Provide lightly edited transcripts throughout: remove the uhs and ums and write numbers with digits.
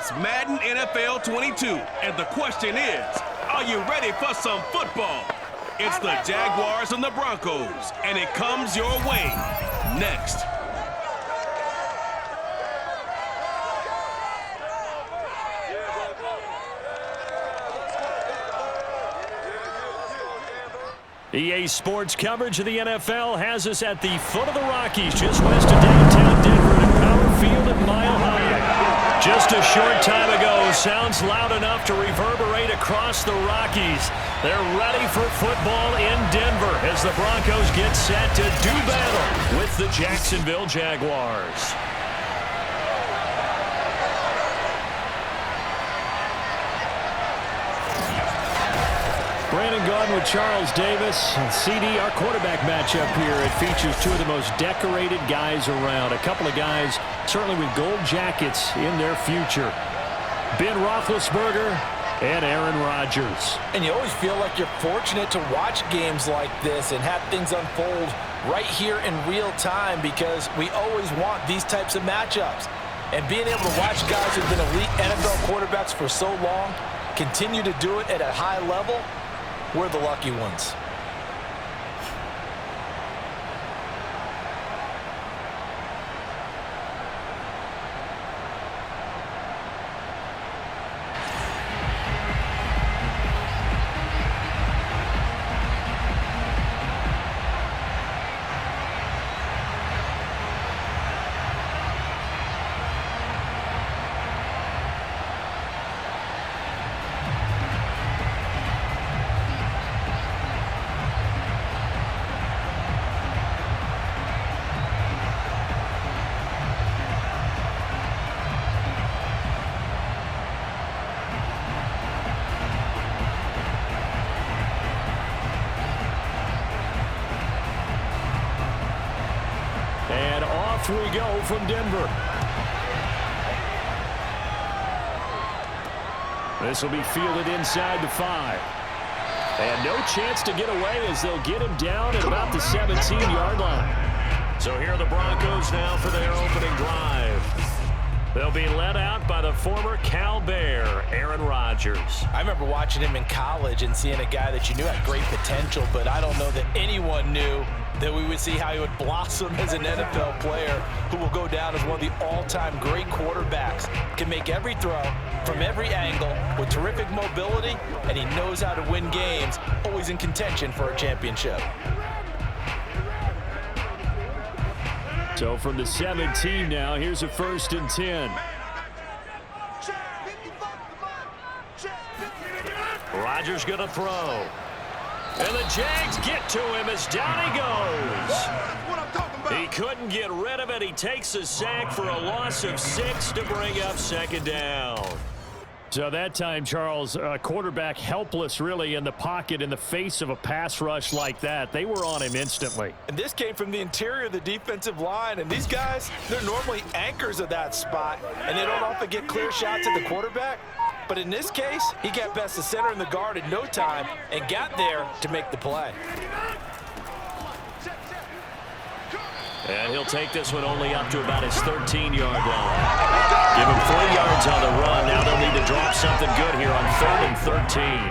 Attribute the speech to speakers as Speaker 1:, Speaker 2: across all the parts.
Speaker 1: It's Madden NFL 22, and the question is, are you ready for some football? It's the Jaguars and the Broncos, and it comes your way next.
Speaker 2: EA Sports coverage of the NFL has us at the foot of the Rockies, just west of downtown Denver at Power Field at Mile High. Just a short time ago, sounds loud enough to reverberate across the Rockies. They're ready for football in Denver as the Broncos get set to do battle with the Jacksonville Jaguars. Brandon Gaudin with Charles Davis. And CD, our quarterback matchup here, it features two of the most decorated guys around. A couple of guys certainly with gold jackets in their future. Ben Roethlisberger and Aaron Rodgers.
Speaker 3: And you always feel like you're fortunate to watch games like this and have things unfold right here in real time, because we always want these types of matchups. And being able to watch guys who've been elite NFL quarterbacks for so long continue to do it at a high level, we're the lucky ones.
Speaker 2: And off we go from Denver. This will be fielded inside the 5. And no chance to get away as they'll get him down at about the 17-yard line. So here are the Broncos now for their opening drive. They'll be led out by the former Cal Bear, Aaron Rodgers.
Speaker 3: I remember watching him in college and seeing a guy that you knew had great potential, but I don't know that anyone knew that we would see how he would blossom as an NFL player who will go down as one of the all-time great quarterbacks. Can make every throw from every angle with terrific mobility, and he knows how to win games, always in contention for a championship.
Speaker 2: So from the 17 now, here's a 1st and 10. Rodgers going to throw. And the Jags get to him as down he goes. He couldn't get rid of it. He takes a sack for a loss of 6 to bring up 2nd down. So that time, Charles, quarterback helpless really in the pocket in the face of a pass rush like that. They were on him instantly.
Speaker 3: And this came from the interior of the defensive line. And these guys, they're normally anchors of that spot, and they don't often get clear shots at the quarterback. But in this case, he got past the center and the guard in no time and got there to make the play.
Speaker 2: And he'll take this one only up to about his 13-yard line. Give him 3 yards on the run. Now they'll need to drop something good here on 3rd and 13.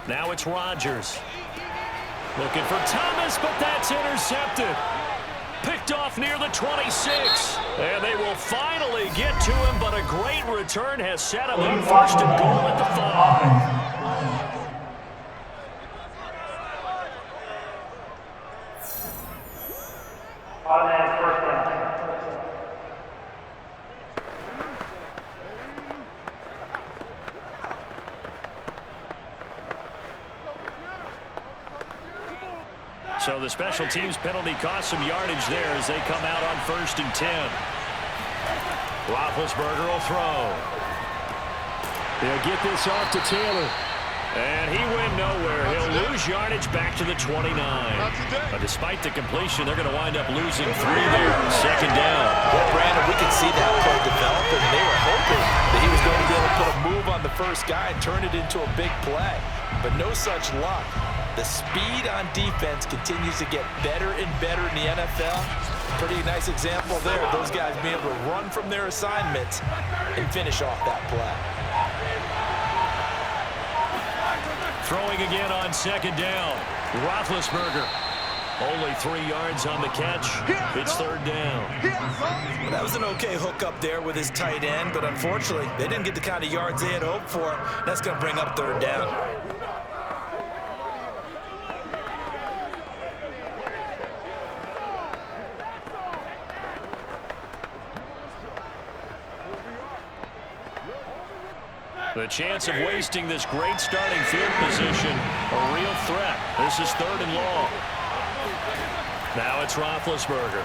Speaker 2: Now it's Rodgers. Looking for Thomas, but that's intercepted. Picked off near the 26. And they will finally get to him, but a great return has set him up 1st and goal at the 5. So the special teams penalty cost some yardage there as they come out on 1st and 10. Roethlisberger will throw. They'll get this off to Taylor. And he went nowhere. He'll lose yardage back to the 29. But despite the completion, they're going to wind up losing 3 there. Second down.
Speaker 3: Well, Brandon, we could see that play develop, and they were hoping that he was going to be able to put a move on the first guy and turn it into a big play. But no such luck. The speed on defense continues to get better and better in the NFL. Pretty nice example there. Those guys being able to run from their assignments and finish off that play.
Speaker 2: Throwing again on second down. Roethlisberger. Only 3 yards on the catch. It's third down.
Speaker 3: Well, that was an okay hook up there with his tight end, but unfortunately, they didn't get the kind of yards they had hoped for. That's going to bring up third down.
Speaker 2: The chance of wasting this great starting field position, a real threat. This is third and long. Now it's Roethlisberger.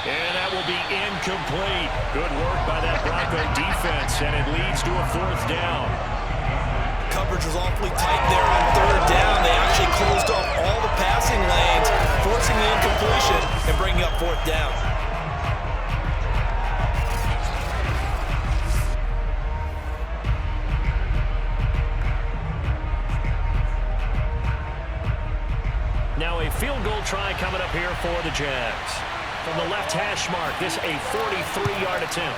Speaker 2: And that will be incomplete. Good work by that Bronco defense, and it leads to a fourth down.
Speaker 3: Coverage was awfully tight there on third down. They actually closed off all the passing lanes, forcing the incompletion and bringing up fourth down.
Speaker 2: Now a field goal try coming up here for the Jags. From the left hash mark, this a 43-yard attempt.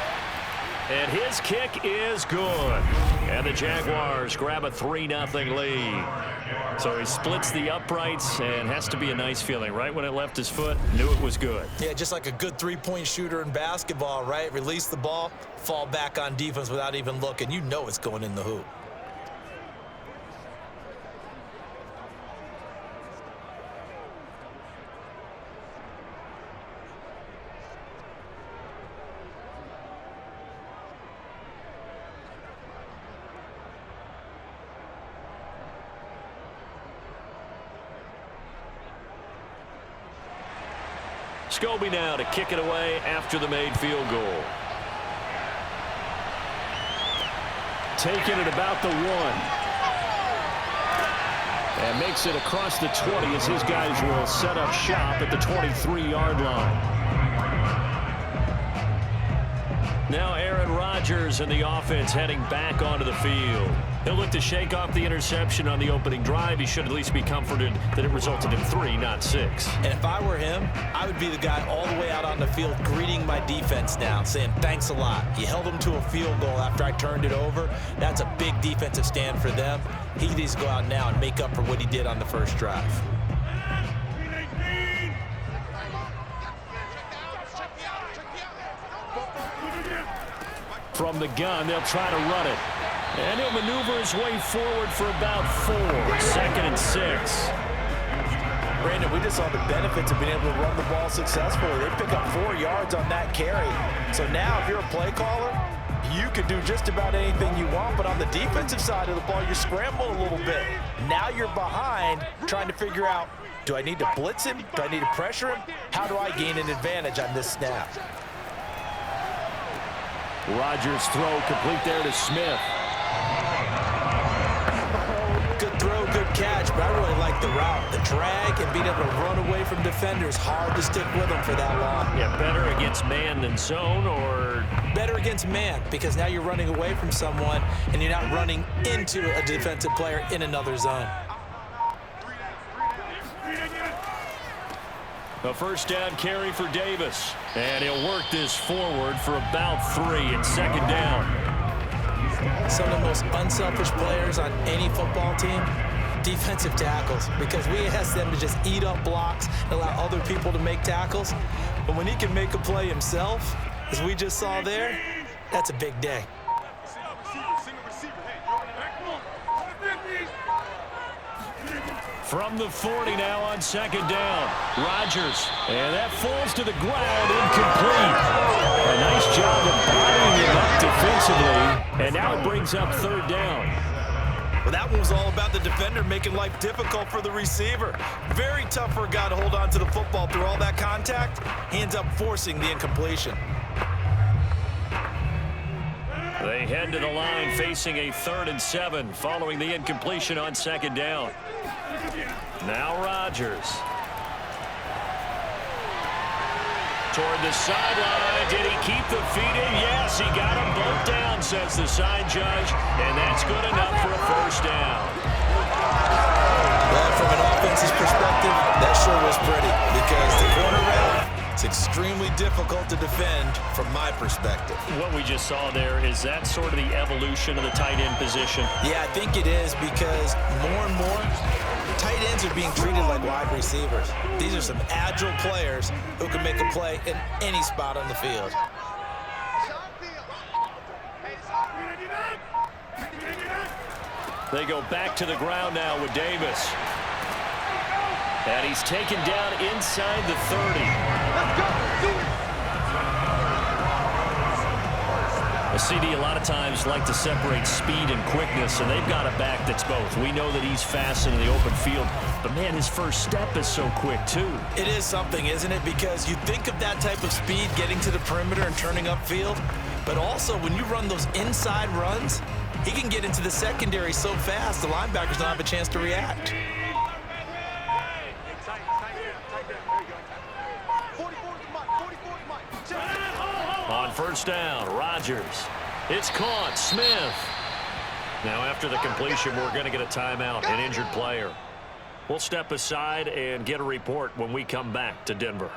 Speaker 2: And his kick is good. And the Jaguars grab a 3-0 lead. So he splits the uprights, and has to be a nice feeling. Right when it left his foot, knew it was good.
Speaker 3: Yeah, just like a good three-point shooter in basketball, right? Release the ball, fall back on defense without even looking. You know it's going in the hoop.
Speaker 2: Scobie now to kick it away after the made field goal. Taking it about the 1. And makes it across the 20 as his guys will set up shop at the 23-yard line. Now Aaron Rodgers and the offense heading back onto the field. He'll look to shake off the interception on the opening drive. He should at least be comforted that it resulted in 3, not 6.
Speaker 3: And if I were him, I would be the guy all the way out on the field greeting my defense now, saying, thanks a lot. You held them to a field goal after I turned it over. That's a big defensive stand for them. He needs to go out now and make up for what he did on the first drive.
Speaker 2: From the gun, they'll try to run it. And he'll maneuver his way forward for about 4. 2nd and 6.
Speaker 3: Brandon, we just saw the benefits of being able to run the ball successfully. They pick up 4 yards on that carry. So now if you're a play caller, you can do just about anything you want. But on the defensive side of the ball, you scramble a little bit. Now you're behind trying to figure out, do I need to blitz him? Do I need to pressure him? How do I gain an advantage on this snap?
Speaker 2: Rodgers throw complete there to Smith.
Speaker 3: Good throw, good catch, but I really like the route. The drag and being able to run away from defenders, hard to stick with them for that long.
Speaker 2: Yeah, better against man than zone, or?
Speaker 3: Better against man, because now you're running away from someone and you're not running into a defensive player in another zone.
Speaker 2: A first down carry for Davis. And he'll work this forward for about 3. It's 2nd down.
Speaker 3: Some of the most unselfish players on any football team, defensive tackles, because we ask them to just eat up blocks and allow other people to make tackles. But when he can make a play himself, as we just saw there, that's a big day.
Speaker 2: From the 40 now on 2nd down. Rodgers. And that falls to the ground, incomplete. A nice job of bodying him up defensively. And now it brings up 3rd down.
Speaker 3: Well, that one was all about the defender making life difficult for the receiver. Very tough for a guy to hold on to the football through all that contact. He ends up forcing the incompletion.
Speaker 2: They head to the line facing a 3rd and 7 following the incompletion on 2nd down. Now Rodgers. Toward the sideline. Did he keep the feet in? Yes, he got them both down, says the side judge. And that's good enough for a 1st down.
Speaker 3: Well, from an offense's perspective, that sure was pretty because the corner route, it's extremely difficult to defend from my perspective.
Speaker 2: What we just saw there, is that sort of the evolution of the tight end position?
Speaker 3: Yeah, I think it is because more and more, tight ends are being treated like wide receivers. These are some agile players who can make a play in any spot on the field.
Speaker 2: They go back to the ground now with Davis. And he's taken down inside the 30. A CD a lot of times like to separate speed and quickness, and they've got a back that's both. We know that he's fast in the open field, but man, his first step is so quick too.
Speaker 3: It is something, isn't it? Because you think of that type of speed getting to the perimeter and turning upfield, but also when you run those inside runs, he can get into the secondary so fast the linebackers don't have a chance to react.
Speaker 2: On 1st down, Rodgers. It's caught. Smith. Now after the completion, we're going to get a timeout, an injured player. We'll step aside and get a report when we come back to Denver.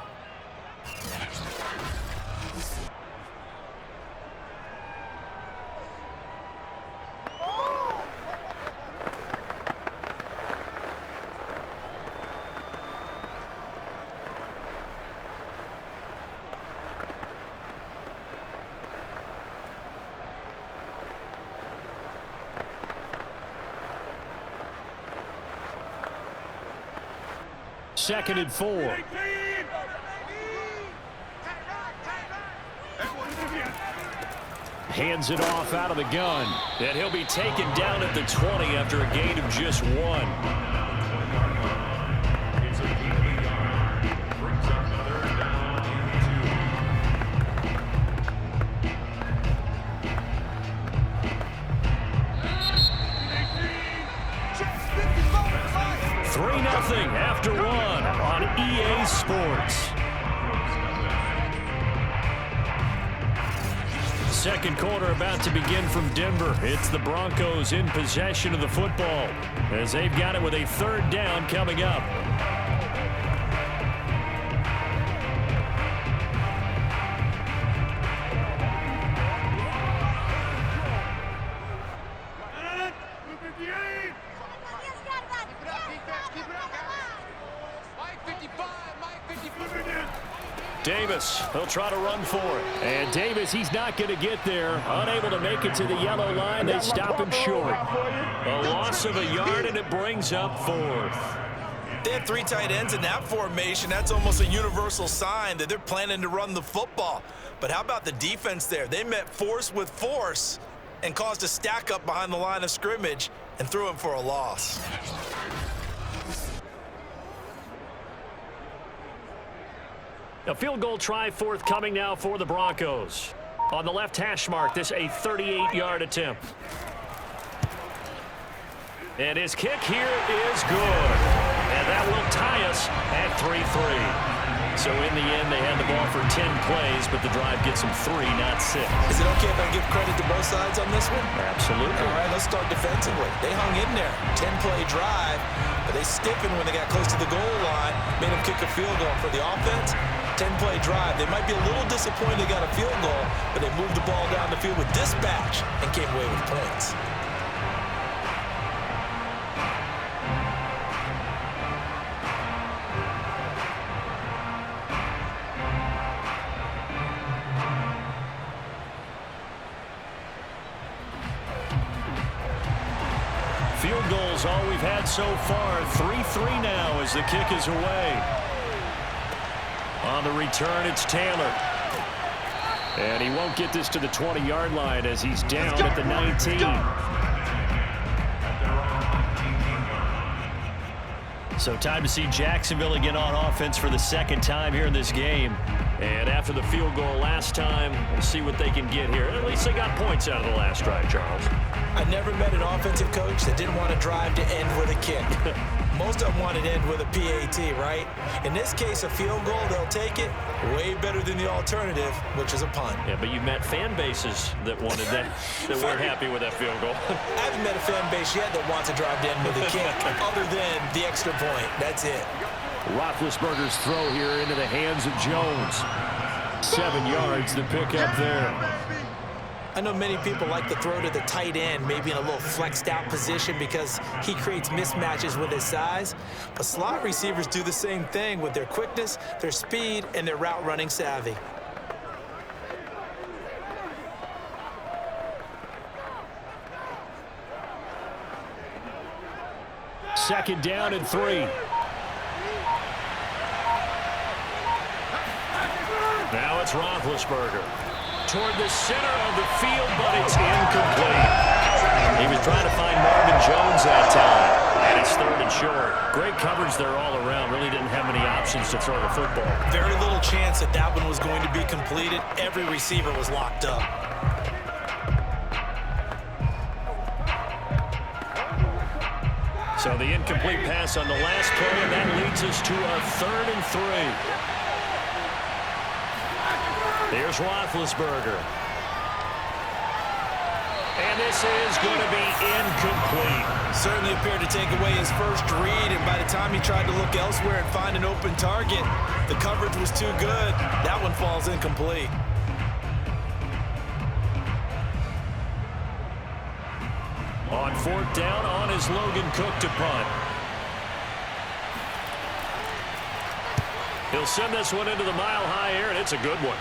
Speaker 2: Second and 4. Hands it off out of the gun. And he'll be taken down at the 20 after a gain of just 1. After 1 on EA Sports. Second quarter about to begin from Denver. It's the Broncos in possession of the football as they've got it with a 3rd down coming up. Davis, he'll try to run for it. And Davis, he's not going to get there. Unable to make it to the yellow line. They stop him short. A loss of a yard, and it brings up 4th.
Speaker 3: They have 3 tight ends in that formation. That's almost a universal sign that they're planning to run the football. But how about the defense there? They met force with force and caused a stack up behind the line of scrimmage and threw him for a loss.
Speaker 2: A field goal try forthcoming now for the Broncos. On the left hash mark, this a 38-yard attempt. And his kick here is good. And that will tie us at 3-3. So in the end, they had the ball for 10 plays, but the drive gets them 3, not 6.
Speaker 3: Is it okay if I give credit to both sides on this one?
Speaker 2: Absolutely. All
Speaker 3: right, let's start defensively. They hung in there. 10-play drive, but they stiffened when they got close to the goal line, made them kick a field goal. For the offense, 10-play drive. They might be a little disappointed they got a field goal, but they moved the ball down the field with dispatch and came away with points.
Speaker 2: Field goals all we've had so far. 3-3 now as the kick is away. On the return, it's Taylor. And he won't get this to the 20-yard line as he's down at the 19. So time to see Jacksonville again on offense for the second time here in this game. And after the field goal last time, we'll see what they can get here. At least they got points out of the last drive, Charles.
Speaker 3: I never met an offensive coach that didn't want to drive to end with a kick. Most of them want to end with a PAT, right? In this case, a field goal, they'll take it. Way better than the alternative, which is a punt.
Speaker 2: Yeah, but you met fan bases that wanted that, that weren't happy with that field goal.
Speaker 3: I haven't met a fan base yet that wants to drive to end with a kick, other than the extra point. That's it.
Speaker 2: Roethlisberger's throw here into the hands of Jones. 7 yards to pick up there.
Speaker 3: I know many people like to throw to the tight end, maybe in a little flexed out position because he creates mismatches with his size. But slot receivers do the same thing with their quickness, their speed, and their route running savvy.
Speaker 2: Second down and 3. Now it's Roethlisberger toward the center of the field, but it's incomplete. He was trying to find Marvin Jones that time, and it's 3rd and short. Great coverage there all around. Really didn't have many options to throw the football.
Speaker 3: Very little chance that that one was going to be completed. Every receiver was locked up.
Speaker 2: So the incomplete pass on the last play, and that leads us to a 3rd and 3. Here's Roethlisberger. And this is going to be incomplete.
Speaker 3: Certainly appeared to take away his first read, and by the time he tried to look elsewhere and find an open target, the coverage was too good. That one falls incomplete.
Speaker 2: On 4th down, on is Logan Cook to punt. He'll send this one into the mile-high air, and it's a good one.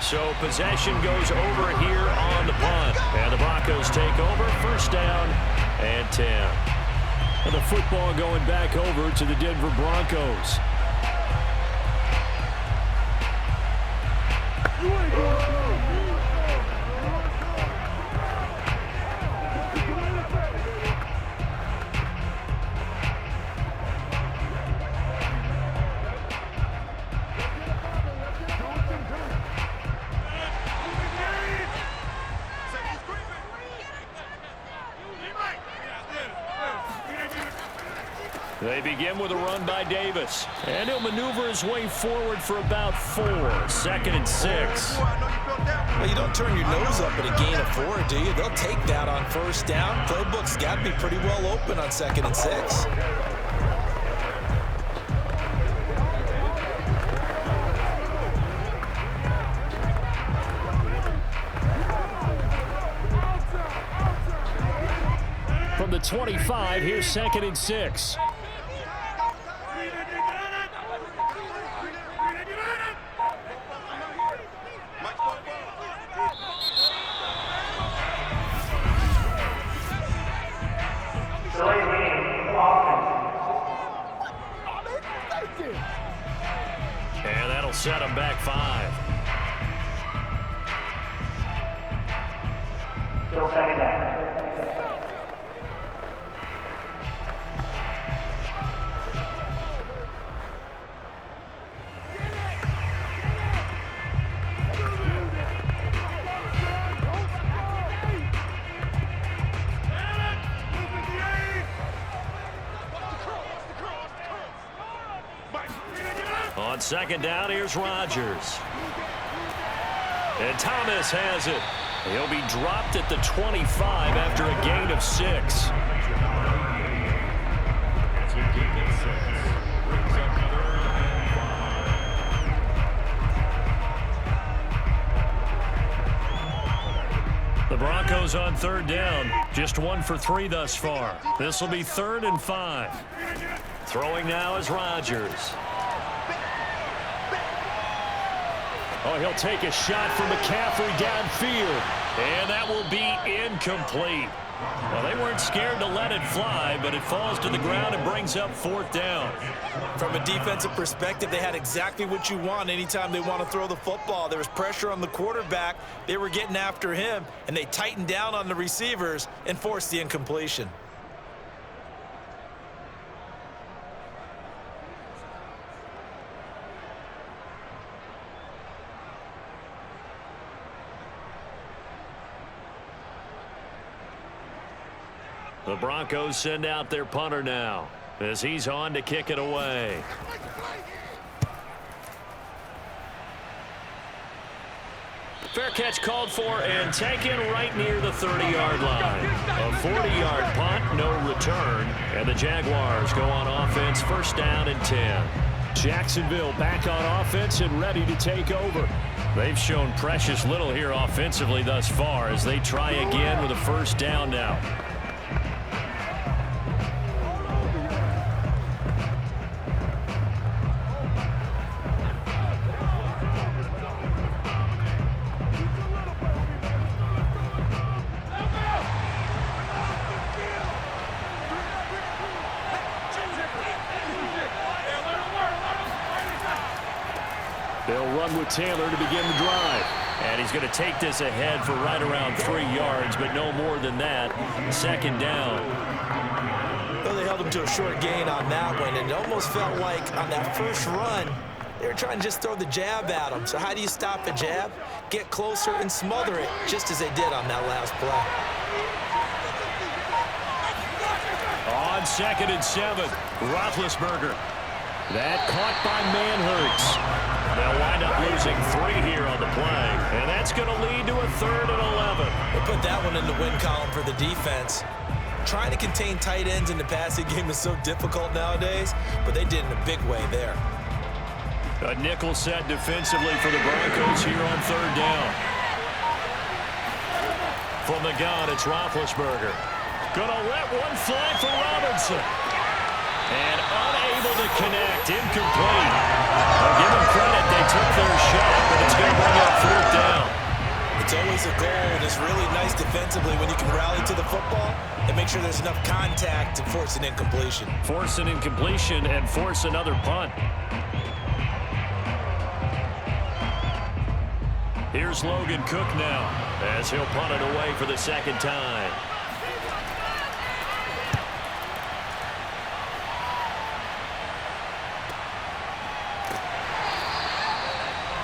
Speaker 2: So possession goes over here on the punt. And the Broncos take over. 1st down and 10. And the football going back over to the Denver Broncos. They begin with a run by Davis. And he'll maneuver his way forward for about 4. 2nd and 6.
Speaker 3: Well, you don't turn your nose up at a gain of 4, do you? They'll take that on 1st down. Playbook's got to be pretty well open on 2nd and 6.
Speaker 2: From the 25, here's 2nd and 6. And that'll set them back 5.
Speaker 4: Still 2nd down.
Speaker 2: On 2nd down, here's Rodgers. And Thomas has it. He'll be dropped at the 25 after a gain of 6. The Broncos on 3rd down. Just 1 for 3 thus far. This will be 3rd and 5. Throwing now is Rodgers. Oh, he'll take a shot from McCaffrey downfield. And that will be incomplete. Well, they weren't scared to let it fly, but it falls to the ground and brings up 4th down.
Speaker 3: From a defensive perspective, they had exactly what you want anytime they want to throw the football. There was pressure on the quarterback. They were getting after him, and they tightened down on the receivers and forced the incompletion.
Speaker 2: The Broncos send out their punter now as he's on to kick it away. Fair catch called for and taken right near the 30-yard line. A 40-yard punt, no return, and the Jaguars go on offense, first down and 10. Jacksonville back on offense and ready to take over. They've shown precious little here offensively thus far as they try again with a first down now. They'll run with Taylor to begin the drive. And he's going to take this ahead for right around 3 yards, but no more than that. Second down.
Speaker 3: Well, they held him to a short gain on that one, and it almost felt like on that first run, they were trying to just throw the jab at him. So how do you stop a jab? Get closer and smother it, just as they did on that last play.
Speaker 2: On 2nd and 7, Roethlisberger. That caught by Manhurts. They'll wind up losing 3 here on the play, and that's going to lead to a 3rd and 11.
Speaker 3: We'll put that one in the win column for the defense. Trying to contain tight ends in the passing game is so difficult nowadays, but they did in a big way there.
Speaker 2: A nickel set defensively for the Broncos here on 3rd down. From the gun, it's Roethlisberger. Gonna let one fly for Robinson. And unable to connect, incomplete. I'll give them credit, they took their shot, but it's going to bring up 4th down.
Speaker 3: It's always a goal, and it's really nice defensively when you can rally to the football and make sure there's enough contact to force an incompletion.
Speaker 2: Force an incompletion and force another punt. Here's Logan Cook now as he'll punt it away for the 2nd time.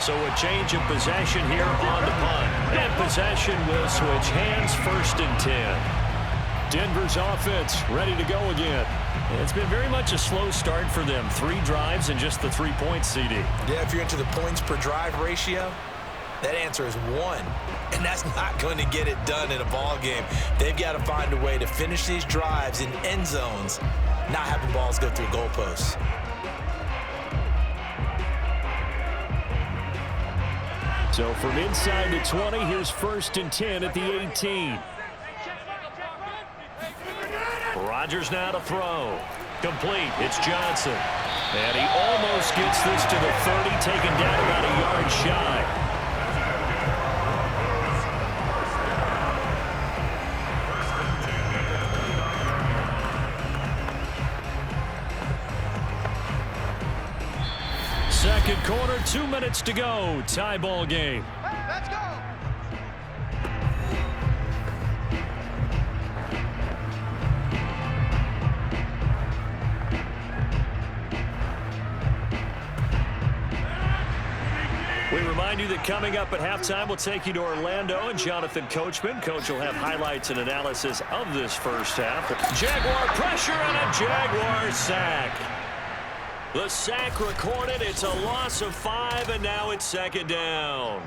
Speaker 2: So a change of possession here on the punt. And possession will switch hands, 1st and 10. Denver's offense ready to go again. It's been very much a slow start for them. 3 drives and just the 3 points, CD.
Speaker 3: Yeah, if you're into the points per drive ratio, that answer is 1. And that's not going to get it done in a ball game. They've got to find a way to finish these drives in end zones, not having balls go through goalposts.
Speaker 2: So from inside the 20, here's 1st and 10 at the 18. Rodgers now to throw. Complete. It's Johnson. And he almost gets this to the 30, taken down about a yard shy. Second quarter, 2 minutes to go. Tie ball game.
Speaker 4: Let's go.
Speaker 2: We remind you that coming up at halftime, we'll take you to Orlando and Jonathan Coachman. Coach will have highlights and analysis of this first half. Jaguar pressure and a Jaguar sack. The sack recorded. It's a loss of 5, and now it's 2nd down.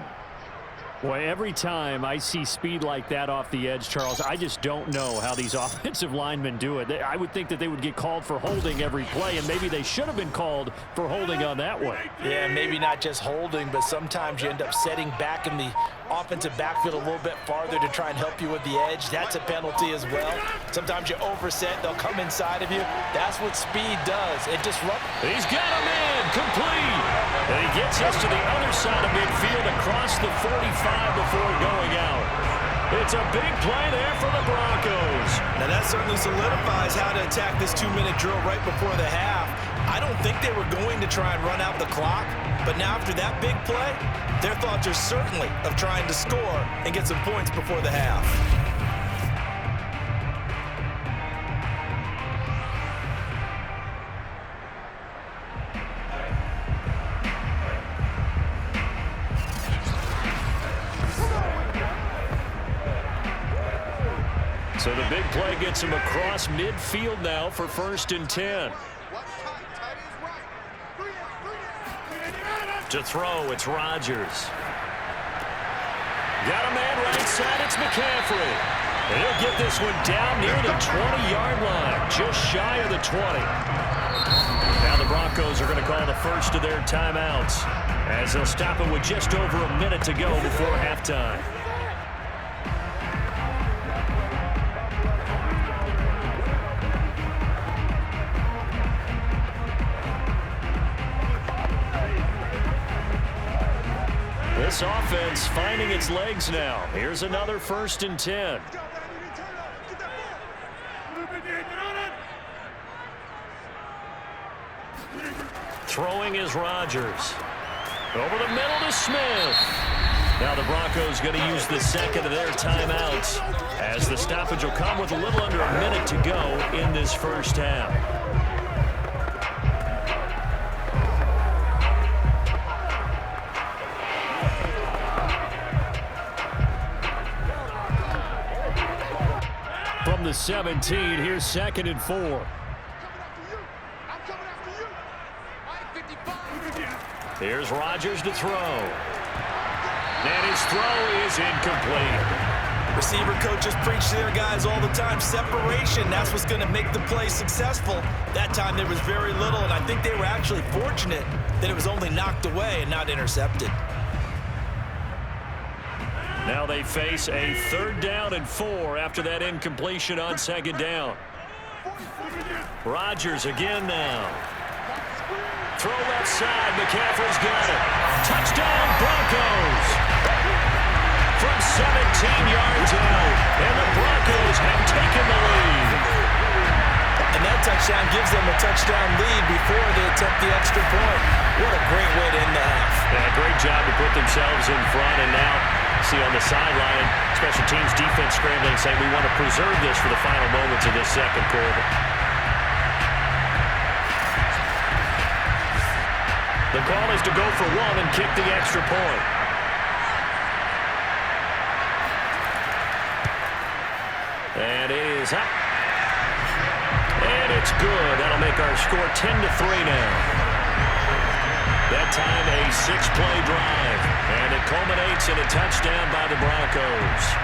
Speaker 5: Boy, every time I see speed like that off the edge, Charles, I just don't know how these offensive linemen do it. I would think that they would get called for holding every play, and maybe they should have been called for holding on that one.
Speaker 3: Yeah, maybe not just holding, but sometimes you end up setting back in the offensive backfield a little bit farther to try and help you with the edge. That's a penalty as well. Sometimes you overset, they'll come inside of you. That's what speed does. It disrupts.
Speaker 2: He's got him in, complete. And he gets us to the other side of midfield across the 45 before going out. It's a big play there for the Broncos.
Speaker 3: Now that certainly solidifies how to attack this 2-minute drill right before the half. I don't think they were going to try and run out the clock, but now after that big play, their thoughts are certainly of trying to score and get some points before the half.
Speaker 2: So the big play gets him across midfield now for 1st and 10. To throw, it's Rodgers. Got a man right side, it's McCaffrey. And he'll get this one down near the 20-yard line, just shy of the 20. Now the Broncos are going to call the first of their timeouts as they'll stop it with just over a minute to go before halftime. This offense finding its legs now. Here's another 1st and 10. Throwing is Rodgers. Over the middle to Smith. Now the Broncos going to use the second of their timeouts as the stoppage will come with a little under a minute to go in this first half. From the 17, here's 2nd and 4. Here's Rodgers to throw. And his throw is incomplete.
Speaker 3: Receiver coaches preach to their guys all the time. Separation, that's what's going to make the play successful. That time there was very little, and I think they were actually fortunate that it was only knocked away and not intercepted.
Speaker 2: Now they face a 3rd down and 4 after that incompletion on 2nd down. Rodgers again now. Throw left side. McCaffrey's got it. Touchdown, Broncos. From 17 yards out. And the Broncos have taken the lead.
Speaker 3: And that touchdown gives them a touchdown lead before they attempt the extra point. What a great way to end the half.
Speaker 2: Yeah, great job to put themselves in front. And now, see on the sideline, special teams defense scrambling, saying we want to preserve this for the final moments of this 2nd quarter. The call is to go for 1 and kick the extra point. And it is up. And it's good. That'll make our score 10-3 now. That time a 6-play drive. And it culminates in a touchdown by the Broncos.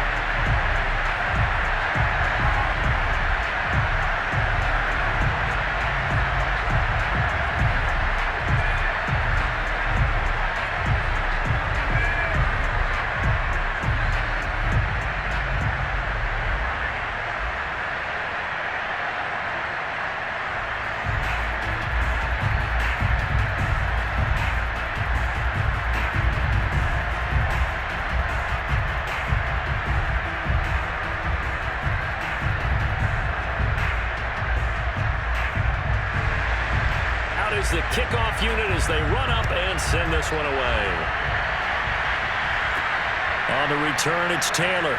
Speaker 2: The kickoff unit as they run up and send this one away. On the return, it's Taylor.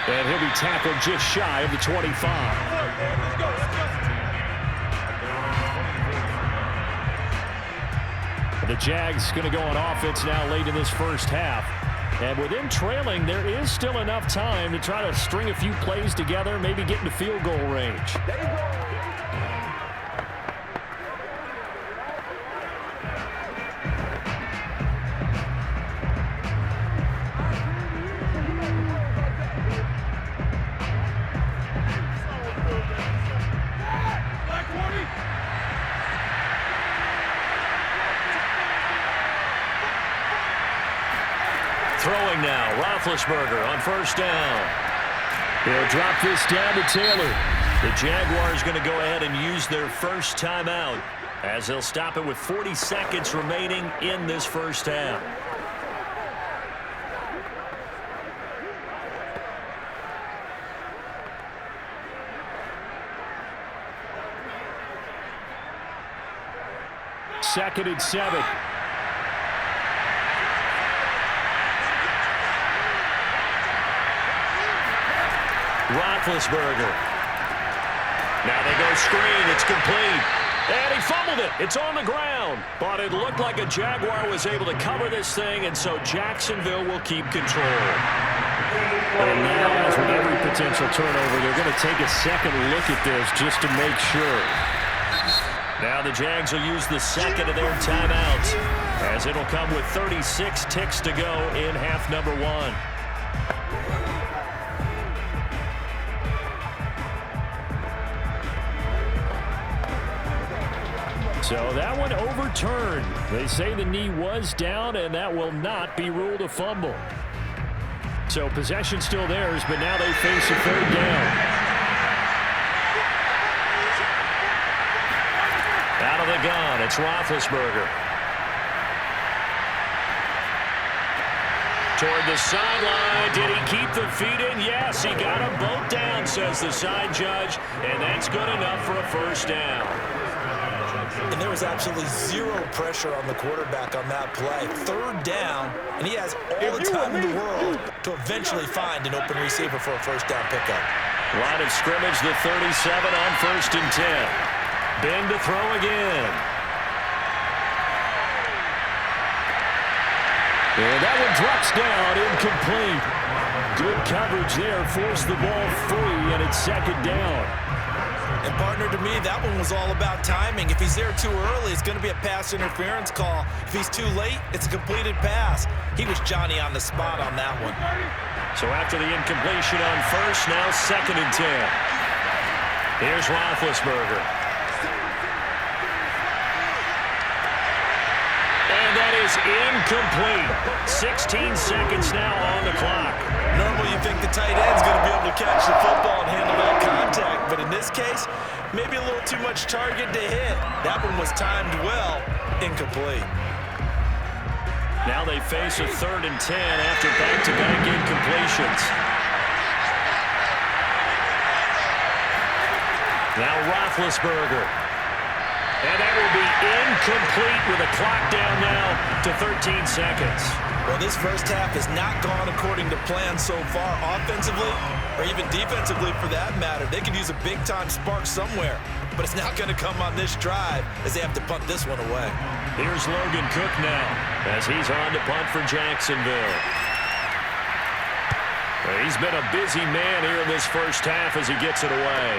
Speaker 2: And he'll be tackled just shy of the 25. The Jags going to go on offense now late in this first half. And with them trailing, there is still enough time to try to string a few plays together, maybe get into field goal range. Throwing now, Roethlisberger on 1st down. He'll drop this down to Taylor. The Jaguars going to go ahead and use their first timeout as they'll stop it with 40 seconds remaining in this first half. Second and 7. Roethlisberger. Now they go screen. It's complete. And he fumbled it. It's on the ground. But it looked like a Jaguar was able to cover this thing, and so Jacksonville will keep control. And now
Speaker 5: potential turnover. They're going to take a second look at this just to make sure.
Speaker 2: Now the Jags will use the second of their timeouts, as it'll come with 36 ticks to go in half number one.
Speaker 5: So that one overturned. They say the knee was down, and that will not be ruled a fumble. So possession still theirs, but now they face a third down.
Speaker 2: Out of the gun, it's Roethlisberger. Toward the sideline. Did he keep the feet in? Yes, he got them both down, says the side judge, and that's good enough for a first down.
Speaker 3: And there was absolutely zero pressure on the quarterback on that play. Third down, and he has all the time in the world to eventually find an open receiver for a first down pickup.
Speaker 2: Line of scrimmage, the 37 on 1st and 10. Ben to throw again. And that one drops down, incomplete. Good coverage there, forced the ball free, and it's second down.
Speaker 3: And partner, to me, that one was all about timing. If he's there too early, it's going to be a pass interference call. If he's too late, it's a completed pass. He was Johnny on the spot on that one.
Speaker 2: So after the incompletion on first, now 2nd and 10. Here's Roethlisberger. And that is incomplete. 16 seconds now on the clock.
Speaker 3: Normally you think the tight end's going to be able to catch the football and handle that contact, but in this case, maybe a little too much target to hit. That one was timed well, incomplete.
Speaker 2: Now they face a 3rd and 10 after back-to-back incompletions. Now Roethlisberger. And that will be incomplete with a clock down now to 13 seconds.
Speaker 3: Well, this first half has not gone according to plan so far offensively or even defensively for that matter. They could use a big-time spark somewhere, but it's not going to come on this drive as they have to punt this one away.
Speaker 2: Here's Logan Cook now as he's on to punt for Jacksonville. Well, he's been a busy man here in this first half as he gets it away.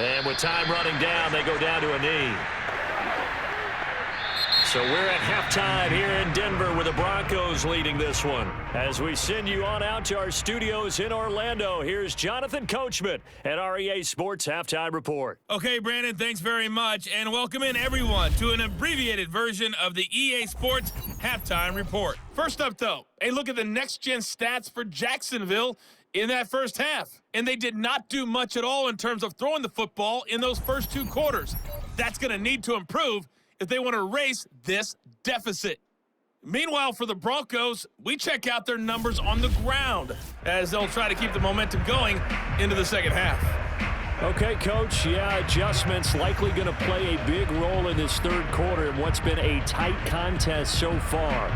Speaker 2: And with time running down, they go down to a knee. So we're at halftime here in Denver with the Broncos leading this one. As we send you on out to our studios in Orlando, here's Jonathan Coachman at our EA Sports Halftime Report.
Speaker 4: Okay, Brandon, thanks very much. And welcome in, everyone, to an abbreviated version of the EA Sports Halftime Report. First up, though, a look at the next-gen stats for Jacksonville in that first half. And they did not do much at all in terms of throwing the football in those first two quarters. That's going to need to improve if they want to erase this deficit. Meanwhile, for the Broncos, we check out their numbers on the ground as they'll try to keep the momentum going into the second half.
Speaker 5: Okay, Coach, adjustments likely going to play a big role in this third quarter in what's been a tight contest so far.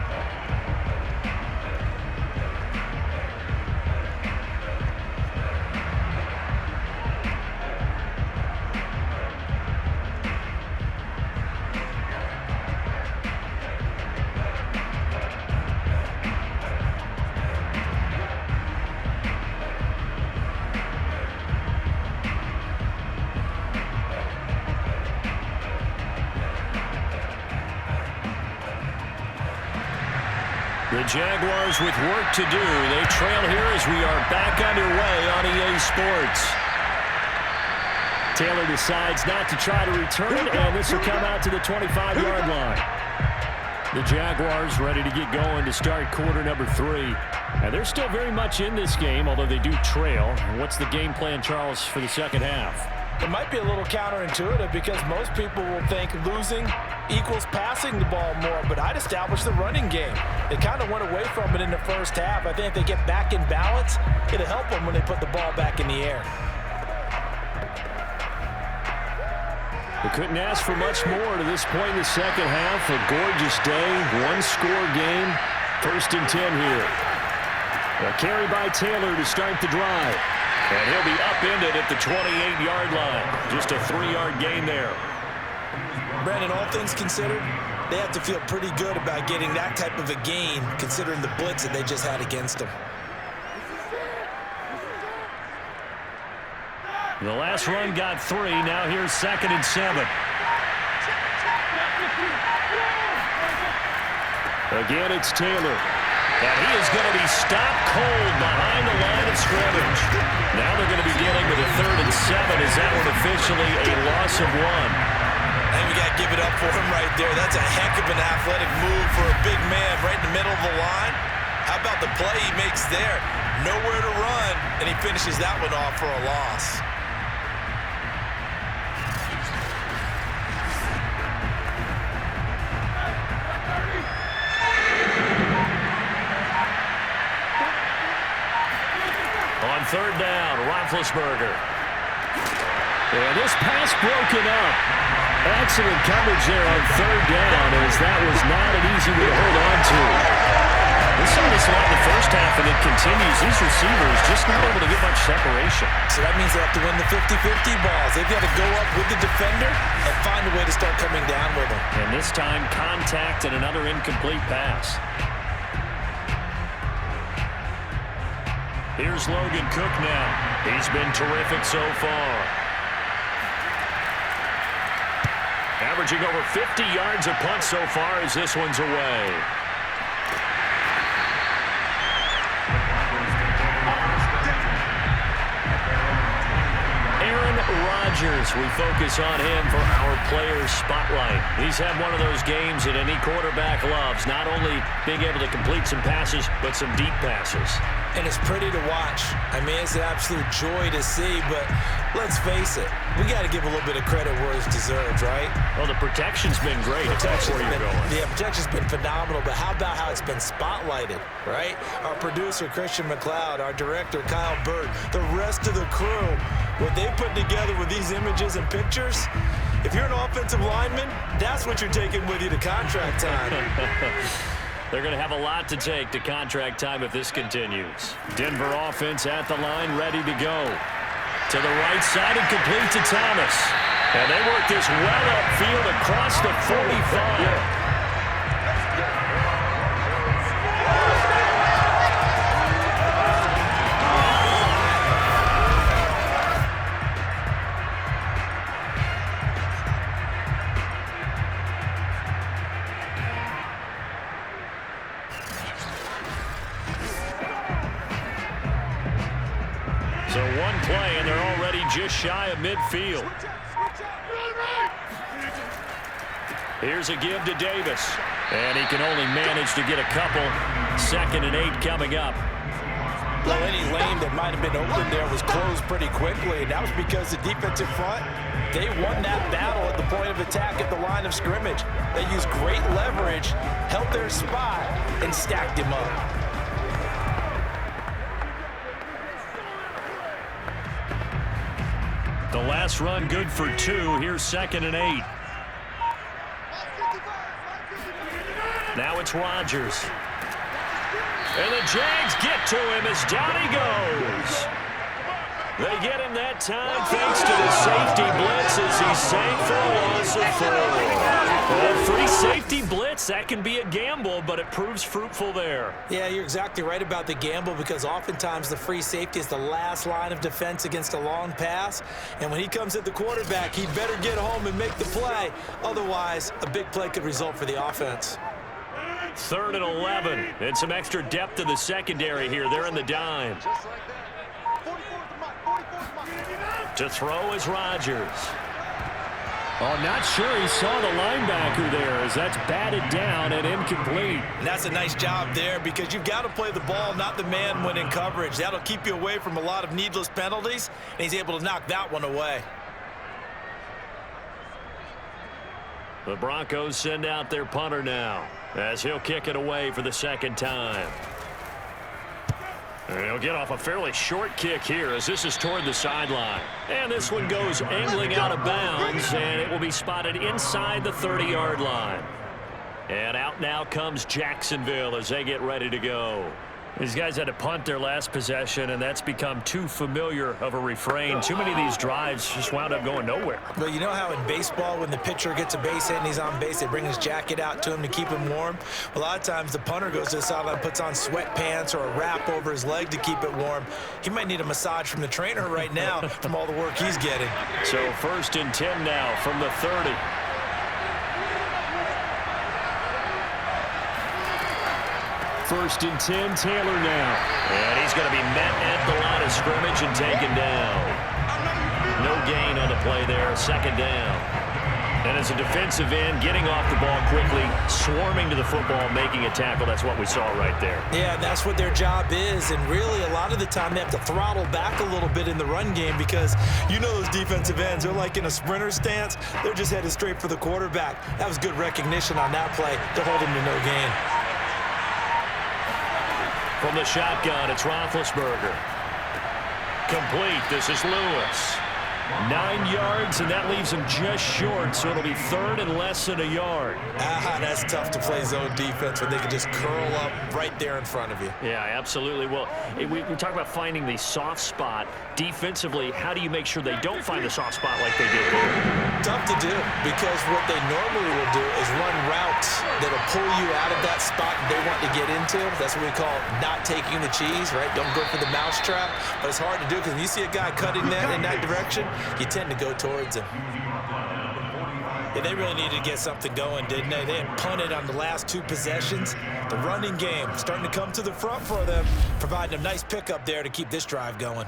Speaker 2: The Jaguars with work to do. They trail here as we are back underway on EA Sports.
Speaker 5: Taylor decides not to try to return it, and this will come out to the 25-yard line. The Jaguars ready to get going to start quarter number 3. And they're still very much in this game, although they do trail. What's the game plan, Charles, for the second half?
Speaker 3: It might be a little counterintuitive because most people will think losing equals passing the ball more, but I'd establish the running game. They kind of went away from it in the first half. I think if they get back in balance, it'll help them when they put the ball back in the air.
Speaker 2: They couldn't ask for much more to this point in the second half. A gorgeous day, one-score game. 1st and 10 here. A carry by Taylor to start the drive. And he'll be upended at the 28-yard line. Just a 3-yard gain there.
Speaker 3: Brandon, all things considered, they have to feel pretty good about getting that type of a gain, considering the blitz that they just had against them.
Speaker 2: The last run got 3. Now here's 2nd and 7. Again, it's Taylor. And he is going to be stopped cold behind the line of scrimmage. Now they're going to be dealing with a 3rd and 7. Is that one officially a loss of 1?
Speaker 3: And we got to give it up for him right there. That's a heck of an athletic move for a big man right in the middle of the line. How about the play he makes there? Nowhere to run, and he finishes that one off for a loss.
Speaker 2: On 3rd down, Roethlisberger. And this pass broken up. Excellent coverage there on 3rd down, as that was not an easy way to hold on to. We saw this a lot in the first half, and it continues. These receivers just not able to get much separation.
Speaker 3: So that means they have to win the 50-50 balls. They've got to go up with the defender and find a way to start coming down with him.
Speaker 2: And this time, contact and another incomplete pass. Here's Logan Cook now. He's been terrific so far. Averaging over 50 yards a punt so far as this one's away. Rodgers, we focus on him for our players spotlight. He's had one of those games that any quarterback loves, not only being able to complete some passes, but some deep passes.
Speaker 3: And it's pretty to watch. I mean, it's an absolute joy to see, but let's face it, we got to give a little bit of credit where it's deserved, right?
Speaker 2: Well, the protection's been great. That's where you're going.
Speaker 3: Yeah, protection's been phenomenal, but how about how it's been spotlighted, right? Our producer, Christian McLeod, our director, Kyle Bird, the rest of the crew, what they put together with these images and pictures, if you're an offensive lineman, that's what you're taking with you to contract time.
Speaker 2: They're going to have a lot to take to contract time if this continues. Denver offense at the line, ready to go. To the right side and complete to Thomas. And they work this well upfield across the 45. So one play, and they're already just shy of midfield. Here's a give to Davis. And he can only manage to get a couple. 2nd and 8 coming up.
Speaker 3: Well, any lane that might have been open there was closed pretty quickly, and that was because the defensive front, they won that battle at the point of attack at the line of scrimmage. They used great leverage, held their spot, and stacked him up.
Speaker 2: The last run good for 2. Here's 2nd and 8. Now it's Rodgers. And the Jags get to him as down he goes. They get him that time thanks to the safety blitz as he sank for a loss of 4. A free safety blitz, that can be a gamble, but it proves fruitful there.
Speaker 3: Yeah, you're exactly right about the gamble because oftentimes the free safety is the last line of defense against a long pass. And when he comes at the quarterback, he'd better get home and make the play. Otherwise, a big play could result for the offense.
Speaker 2: 3rd and 11. And some extra depth to the secondary here. They're in the dime. To throw is Rodgers.
Speaker 5: Oh, not sure he saw the linebacker there as that's batted down and incomplete.
Speaker 3: And that's a nice job there because you've got to play the ball, not the man when in coverage. That'll keep you away from a lot of needless penalties, and he's able to knock that one away.
Speaker 2: The Broncos send out their punter now as he'll kick it away for the 2nd time. He'll get off a fairly short kick here as this is toward the sideline. And this one goes angling out of bounds, and it will be spotted inside the 30-yard line. And out now comes Jacksonville as they get ready to go. These guys had to punt their last possession, and that's become too familiar of a refrain. Too many of these drives just wound up going nowhere.
Speaker 3: Well, you know how in baseball, when the pitcher gets a base hit and he's on base, they bring his jacket out to him to keep him warm? A lot of times the punter goes to the sideline, puts on sweatpants or a wrap over his leg to keep it warm. He might need a massage from the trainer right now from all the work he's getting.
Speaker 2: So 1st and 10 now from the 30. First and 10, Taylor now. And he's going to be met at the line of scrimmage and taken down. No gain on the play there, 2nd down. And as a defensive end, getting off the ball quickly, swarming to the football, making a tackle, that's what we saw right there.
Speaker 3: Yeah, that's what their job is, and really a lot of the time they have to throttle back a little bit in the run game because you know those defensive ends, they're like in a sprinter stance. They're just headed straight for the quarterback. That was good recognition on that play to hold him to no gain.
Speaker 2: From the shotgun, it's Roethlisberger. Complete. This is Lewis. 9 yards, and that leaves him just short, so it'll be 3rd and less than a yard.
Speaker 3: That's tough to play zone defense when they can just curl up right there in front of you.
Speaker 2: Yeah, absolutely. Well, we talk about finding the soft spot. Defensively, how do you make sure they don't find the soft spot like they did there?
Speaker 3: Tough to do because what they normally will do is run routes that'll pull you out of that spot they want to get into. That's what we call not taking the cheese, right? Don't go for the mousetrap. But it's hard to do because when you see a guy cutting that in that direction, you tend to go towards him. Yeah, they really needed to get something going, didn't they? They had punted on the last 2 possessions. The running game starting to come to the front for them, providing a nice pickup there to keep this drive going.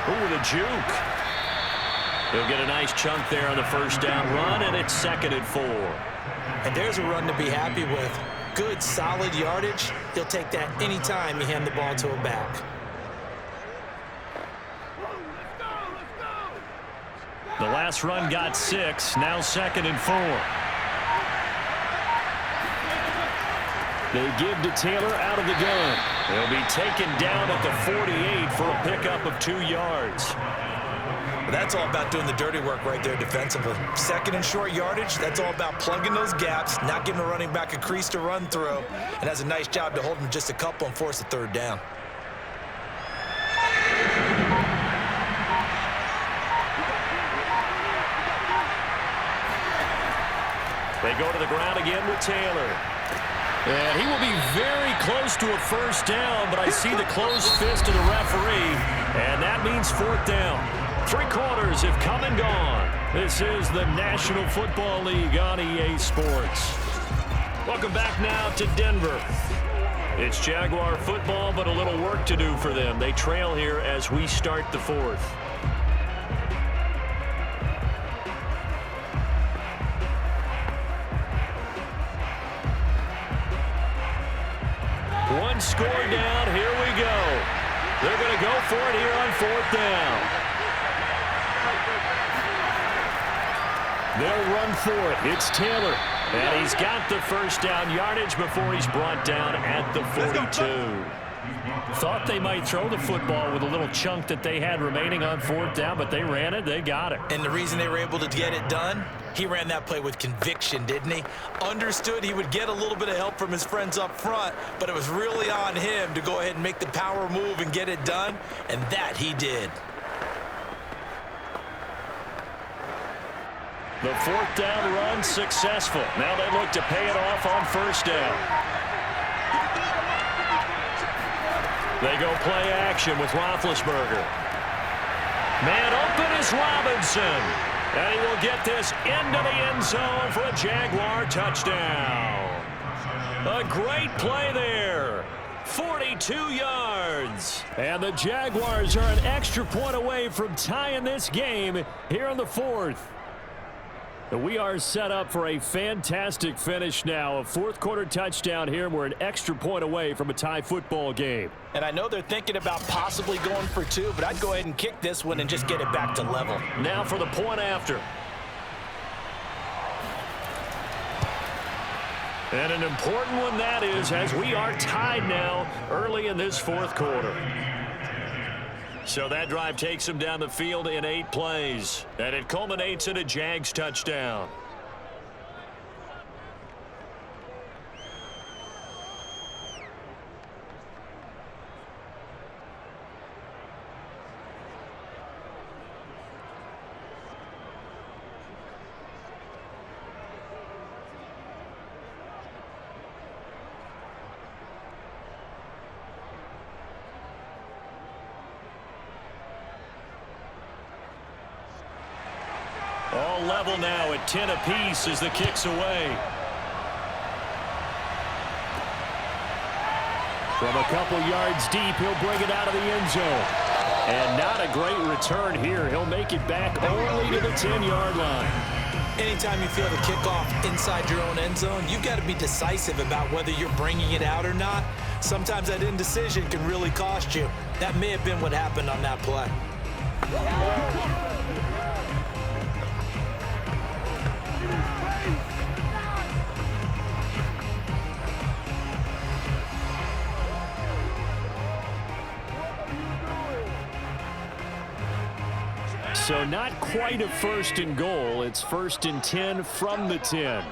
Speaker 2: Ooh, the juke. He'll get a nice chunk there on the 1st down run, and it's 2nd and 4.
Speaker 3: And there's a run to be happy with. Good, solid yardage. He'll take that anytime you hand the ball to a back.
Speaker 2: The last run got 6, now 2nd and 4. They give to Taylor out of the gun. He'll be taken down at the 48 for a pickup of 2 yards.
Speaker 3: That's all about doing the dirty work right there defensively. 2nd and short yardage, that's all about plugging those gaps, not giving a running back a crease to run through, and has a nice job to hold him just a couple and force a 3rd down.
Speaker 2: They go to the ground again with Taylor. And he will be very close to a 1st down, but I see the closed fist of the referee, and that means 4th down. 3 quarters have come and gone. This is the National Football League on EA Sports. Welcome back now to Denver. It's Jaguar football, but a little work to do for them. They trail here as we start the 4th. One score down. Here we go. They're going to go for it here on 4th down. They'll run for it. It's Taylor. And he's got the 1st down yardage before he's brought down at the 42. Thought they might throw the football with a little chunk that they had remaining on 4th down, but they ran it. They got it.
Speaker 3: And the reason they were able to get it done, he ran that play with conviction, didn't he? Understood he would get a little bit of help from his friends up front, but it was really on him to go ahead and make the power move and get it done, and that he did.
Speaker 2: The 4th down run successful. Now they look to pay it off on 1st down. They go play action with Roethlisberger. Man open is Robinson. And he will get this into the end zone for a Jaguar touchdown. A great play there. 42 yards. And the Jaguars are an extra point away from tying this game here in the 4th.
Speaker 5: We are set up for a fantastic finish now. A fourth-quarter touchdown here, and we're an extra point away from a tie football game.
Speaker 3: And I know they're thinking about possibly going for two, but I'd go ahead and kick this one and just get it back to level.
Speaker 2: Now for the point after. And an important one that is, as we are tied now early in this fourth quarter. So that drive takes them down the field in 8 plays. And it culminates in a Jags touchdown. All level now at 10 apiece as the kick's away.
Speaker 5: From a couple yards deep, he'll bring it out of the end zone. And not a great return here. He'll make it back only to the 10-yard line.
Speaker 3: Anytime you feel the kickoff inside your own end zone, you've got to be decisive about whether you're bringing it out or not. Sometimes that indecision can really cost you. That may have been what happened on that play.
Speaker 5: So not quite a first and goal. It's first and 10 from the 10.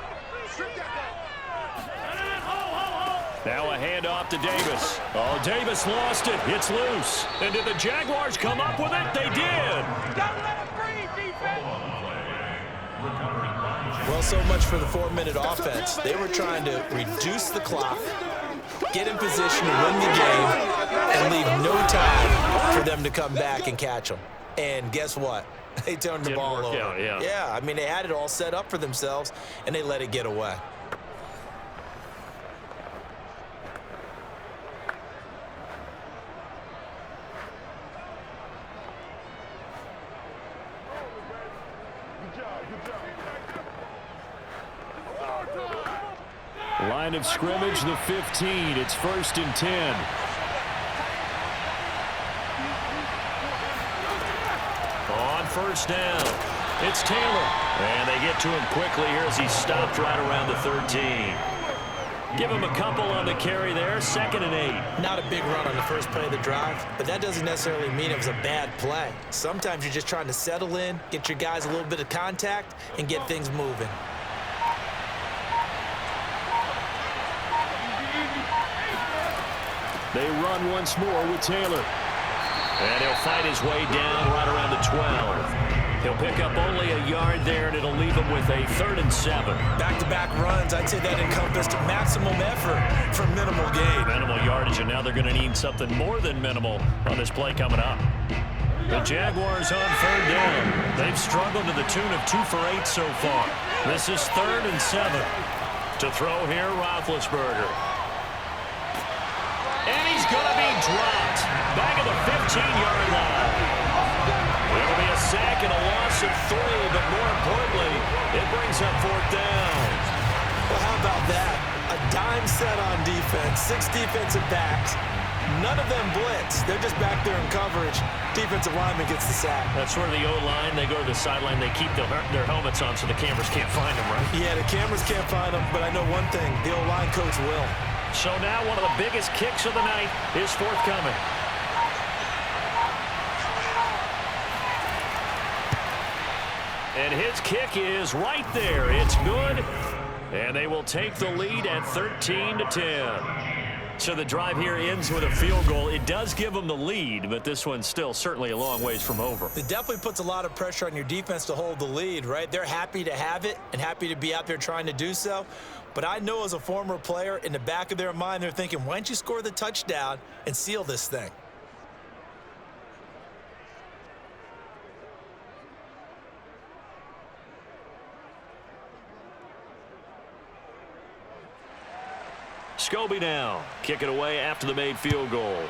Speaker 5: Now a handoff to Davis. Oh, Davis lost it. It's loose. And did the Jaguars come up with it? They did.
Speaker 3: Well, so much for the 4-minute offense. They were trying to reduce the clock, get in position to win the game, and leave no time for them to come back and catch them. And guess what? They turned the ball over. Yeah, I mean, they had it all set up for themselves, and they let it get away.
Speaker 5: Line of scrimmage, the 15. It's first and 10.
Speaker 2: On first down, it's Taylor. And they get to him quickly here as he stopped right around the 13. Give him a couple on the carry there, 2nd and 8.
Speaker 3: Not a big run on the first play of the drive, but that doesn't necessarily mean it was a bad play. Sometimes you're just trying to settle in, get your guys a little bit of contact, and get things moving.
Speaker 5: They run once more with Taylor.
Speaker 2: And he'll fight his way down right around the 12. He'll pick up only a yard there, and it'll leave him with a 3rd and 7.
Speaker 3: Back-to-back runs, I'd say that encompassed maximum effort for minimal gain.
Speaker 2: Minimal yardage, and now they're going to need something more than minimal on this play coming up. The Jaguars on 3rd down. They've struggled to the tune of 2 for 8 so far. This is 3rd and 7. To throw here, Roethlisberger. And he's going to be dropped back at the 15-yard line. It'll be a sack and a loss of 3, but more importantly, it brings up 4th down.
Speaker 3: Well, how about that? A dime set on defense, 6 defensive backs. None of them blitz. They're just back there in coverage. Defensive lineman gets the sack.
Speaker 2: That's where the O-line, they go to the sideline, they keep their helmets on so the cameras can't find them, right?
Speaker 3: Yeah, the cameras can't find them, but I know one thing, the O-line coach will.
Speaker 2: So now one of the biggest kicks of the night is forthcoming. And his kick is right there. It's good. And they will take the lead at 13-10. So the drive here ends with a field goal. It does give them the lead, but this one's still certainly a long ways from over.
Speaker 3: It definitely puts a lot of pressure on your defense to hold the lead, right? They're happy to have it and happy to be out there trying to do so. But I know as a former player, in the back of their mind, they're thinking, why don't you score the touchdown and seal this thing?
Speaker 2: Scobie now. Kick it away after the made field goal.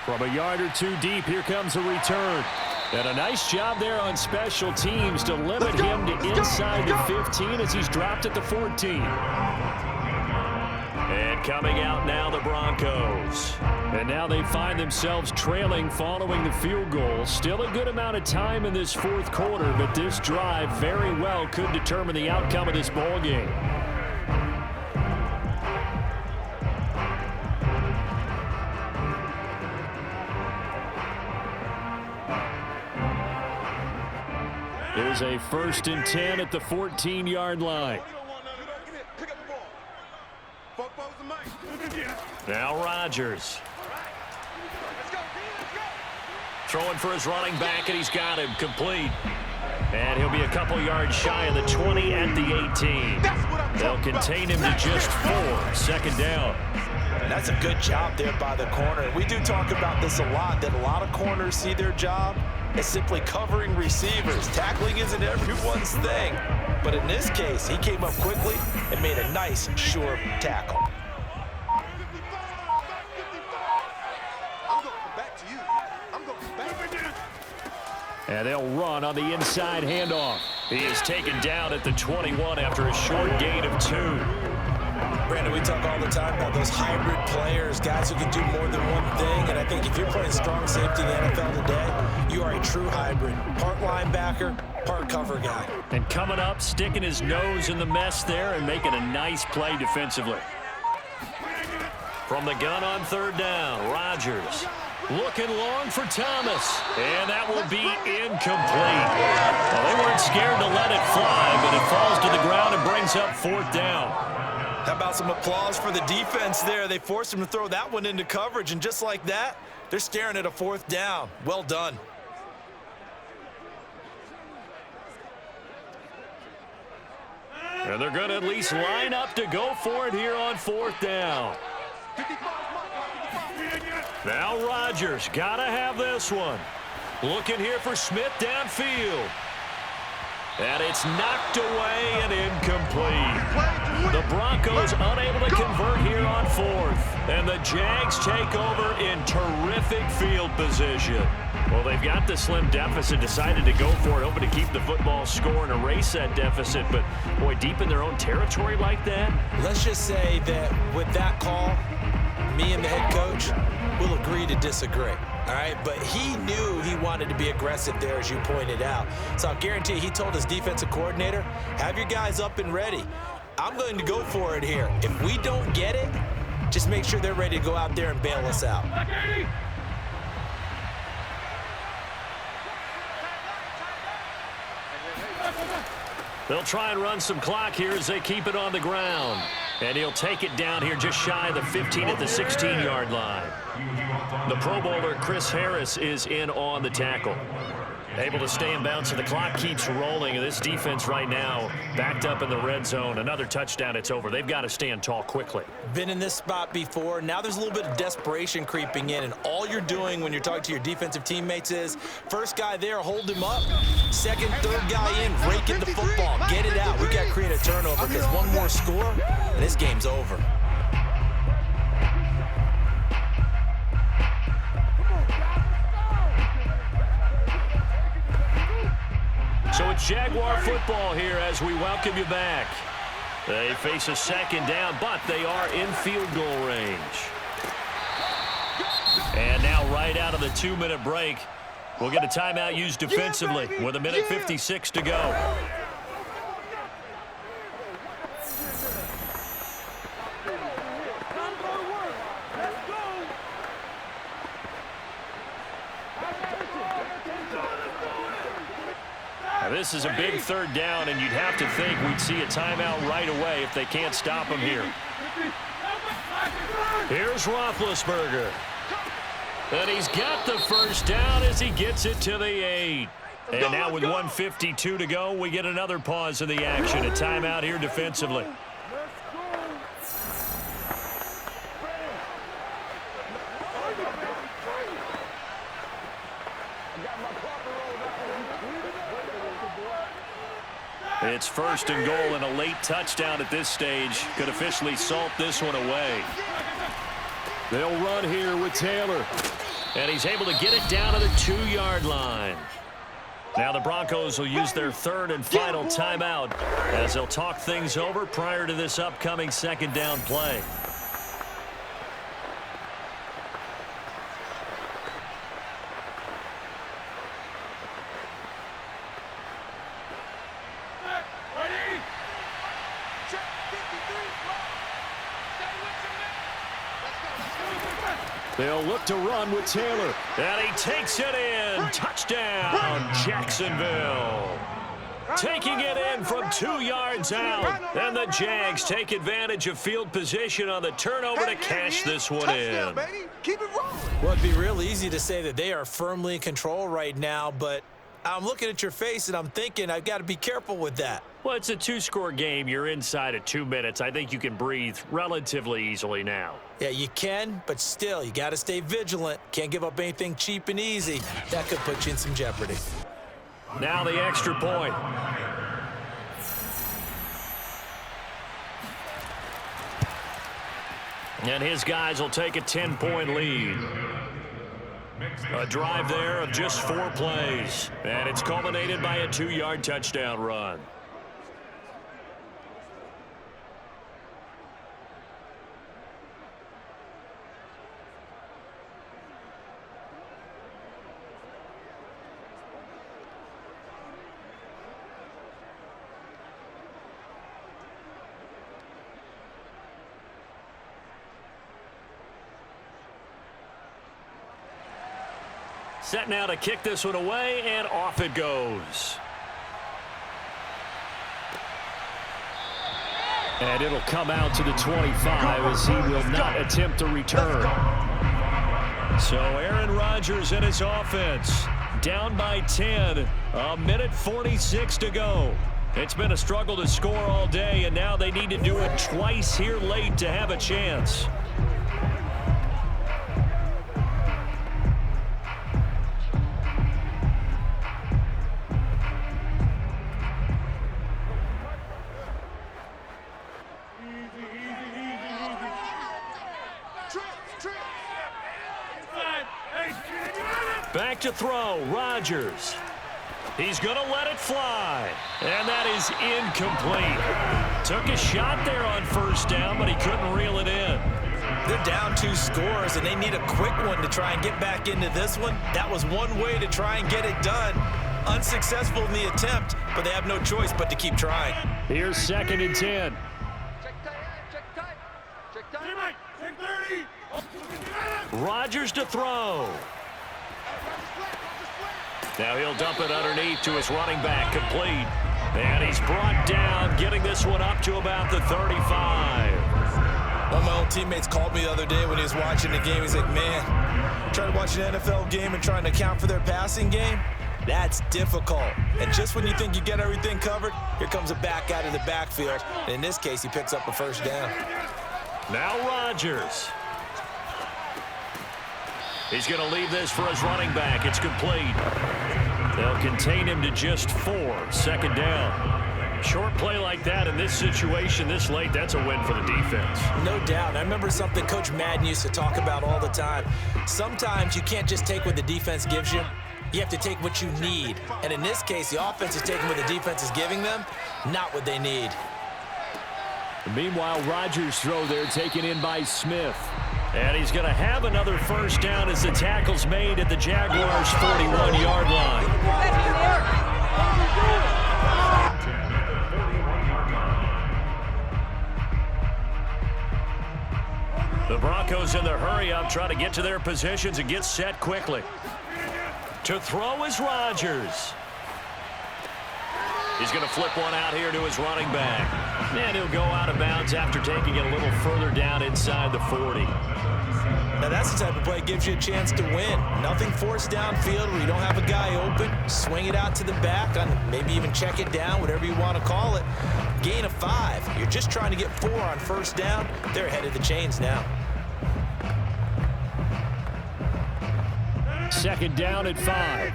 Speaker 5: From a yard or 2 deep, here comes a return.
Speaker 2: And a nice job there on special teams to limit him to inside the 15 as he's dropped at the 14. And coming out now, the Broncos. And now they find themselves trailing following the field goal. Still a good amount of time in this fourth quarter, but this drive very well could determine the outcome of this ball game. There's a 1st and 10 at the 14-yard line. Now Rodgers. Throwing for his running back, and he's got him complete. And he'll be a couple yards shy of the 20 at the 18. They'll contain him to just 4. 2nd down.
Speaker 3: And that's a good job there by the corner. We do talk about this a lot, that a lot of corners see their job as simply covering receivers. Tackling isn't everyone's thing. But in this case, he came up quickly and made a nice, sure tackle.
Speaker 2: And they'll run on the inside handoff. He is taken down at the 21 after a short gain of 2.
Speaker 3: Brandon, we talk all the time about those hybrid players, guys who can do more than one thing. And I think if you're playing strong safety in the NFL today, you are a true hybrid. Part linebacker, part cover guy.
Speaker 2: And coming up, sticking his nose in the mess there and making a nice play defensively. From the gun on 3rd down, Rodgers. Looking long for Thomas, and that will be incomplete. Well, they weren't scared to let it fly, but it falls to the ground and brings up 4th down.
Speaker 3: How about some applause for the defense there? They forced him to throw that one into coverage, and just like that, they're staring at a 4th down. Well done.
Speaker 2: And they're going to at least line up to go for it here on 4th down. Now Rodgers, gotta have this one. Looking here for Smith downfield. And it's knocked away and incomplete. The Broncos unable to convert here on 4th. And the Jags take over in terrific field position. Well, they've got the slim deficit, decided to go for it, hoping to keep the football score and erase that deficit. But, boy, deep in their own territory like that.
Speaker 3: Let's just say that with that call, me and the head coach will agree to disagree. All right, but he knew he wanted to be aggressive there, as you pointed out. So I'll guarantee you, he told his defensive coordinator, have your guys up and ready. I'm going to go for it here. If we don't get it, just make sure they're ready to go out there and bail us out.
Speaker 2: They'll try and run some clock here as they keep it on the ground. And he'll take it down here just shy of the 15 at the 16-yard line. The Pro Bowler Chris Harris is in on the tackle. Able to stay in bounds, so the clock keeps rolling. And this defense right now backed up in the red zone. Another touchdown, it's over. They've got to stand tall quickly.
Speaker 3: Been in this spot before. Now there's a little bit of desperation creeping in. And all you're doing when you're talking to your defensive teammates is, first guy there, hold him up. Second, third guy in, rake in the football. Get it out. We've got to create a turnover because one more score, and this game's over.
Speaker 2: So it's Jaguar football here as we welcome you back. They face a 2nd down, but they are in field goal range. And now right out of the 2-minute break, we'll get a timeout used defensively with 1:56 to go. This is a big 3rd down, and you'd have to think we'd see a timeout right away if they can't stop him here. Here's Roethlisberger. And he's got the 1st down as he gets it to the 8. And now with 1:52 to go, we get another pause in the action. A timeout here defensively. It's 1st and goal, and a late touchdown at this stage could officially salt this one away. They'll run here with Taylor. And he's able to get it down to the 2-yard line. Now the Broncos will use their third and final timeout as they'll talk things over prior to this upcoming second down play. They'll look to run with Taylor. And he takes it in. Touchdown, Jacksonville. Taking it in from 2 yards out. And the Jags take advantage of field position on the turnover to cash this one in.
Speaker 3: Keep it rolling. Well, it'd be real easy to say that they are firmly in control right now, but I'm looking at your face and I'm thinking I've got to be careful with that.
Speaker 2: Well, it's a 2-score game. You're inside at 2 minutes. I think you can breathe relatively easily now.
Speaker 3: Yeah, you can, but still, you got to stay vigilant. Can't give up anything cheap and easy. That could put you in some jeopardy.
Speaker 2: Now the extra point. And his guys will take a 10-point lead. A drive there of just 4 plays. And it's culminated by a 2-yard touchdown run. Set now to kick this one away, and off it goes.
Speaker 5: And it'll come out to the 25 as he will not attempt to return.
Speaker 2: So Aaron Rodgers and his offense down by 10. A minute 46 to go. It's been a struggle to score all day, and now they need to do it twice here late to have a chance. Back to throw, Rodgers. He's going to let it fly. And that is incomplete. Took a shot there on first down, but he couldn't reel it in.
Speaker 3: They're down 2 scores, and they need a quick one to try and get back into this one. That was one way to try and get it done. Unsuccessful in the attempt, but they have no choice but to keep trying.
Speaker 5: Here's 2nd and 10.
Speaker 2: Rodgers to throw. Now he'll dump it underneath to his running back, complete. And he's brought down, getting this one up to about the 35.
Speaker 3: One of my old teammates called me the other day when he was watching the game. He's like, man, trying to watch an NFL game and trying to account for their passing game, that's difficult. And just when you think you get everything covered, here comes a back out of the backfield. And in this case, he picks up a first down.
Speaker 2: Now Rodgers. He's going to leave this for his running back. It's complete. They'll contain him to just 4. 2nd down. Short play like that in this situation this late, that's a win for the defense.
Speaker 3: No doubt. I remember something Coach Madden used to talk about all the time. Sometimes you can't just take what the defense gives you. You have to take what you need. And in this case, the offense is taking what the defense is giving them, not what they need.
Speaker 5: Meanwhile, Rodgers' throw there taken in by Smith.
Speaker 2: And he's going to have another first down as the tackle's made at the Jaguars' 41-yard line. The Broncos in the hurry-up trying to get to their positions and get set quickly. To throw is Rodgers. He's going to flip one out here to his running back. And he'll go out of bounds after taking it a little further down inside the 40.
Speaker 3: Now that's the type of play that gives you a chance to win. Nothing forced downfield where you don't have a guy open. Swing it out to the back, on maybe even check it down, whatever you want to call it. Gain of 5. You're just trying to get 4 on first down. They're ahead of the chains now.
Speaker 5: 2nd down at 5.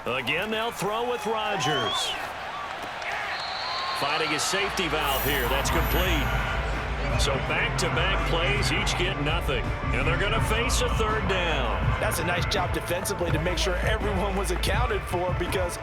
Speaker 2: Again, they'll throw with Rodgers. Finding his safety valve here. That's complete. So back-to-back plays, each get nothing. And they're going to face a third down.
Speaker 3: That's a nice job defensively to make sure everyone was accounted for because